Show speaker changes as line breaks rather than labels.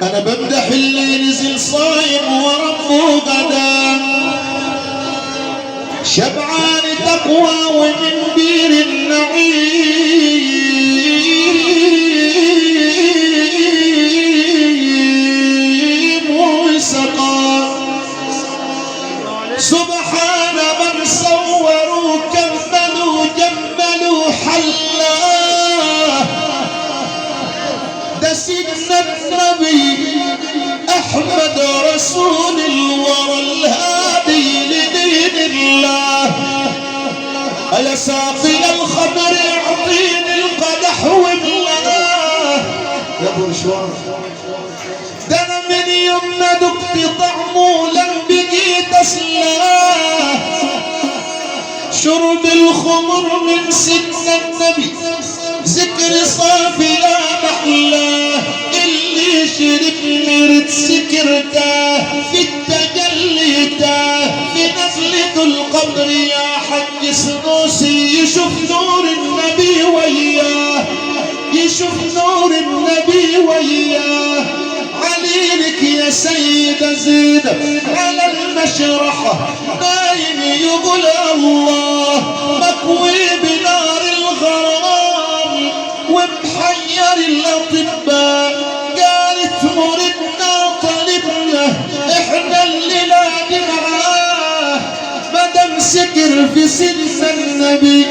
انا بمدح اللي نزل صايم وربه غدا شبعان تقوى ومن بير النعيم وسقى سبحان من صوروا كملوا جملوا حلاه ده سيدنا النبي احمد رسول الورى الهادي لدين الله يا ساقي الخمر اعطيني القدح واملاه يا برشوان ده انا من يوم ما دقت طعمه لم بقيت اسلاه شرب الخمر من سيدنا النبي ذكر صافي لا محلاه اللي شرب مرد سكرته في التجلي تاه في نزلة القبر يا حج سنوسي يشوف نور النبي وياه يشوف نور النبي وياه عليك يا سيدة زيد على المشرحة نايم يقول الله مكوي بنار الغرام ومحير الأطباء قالت مرضنا طلبنا احنا الليلة دي معاه مدام سكر في سن النبي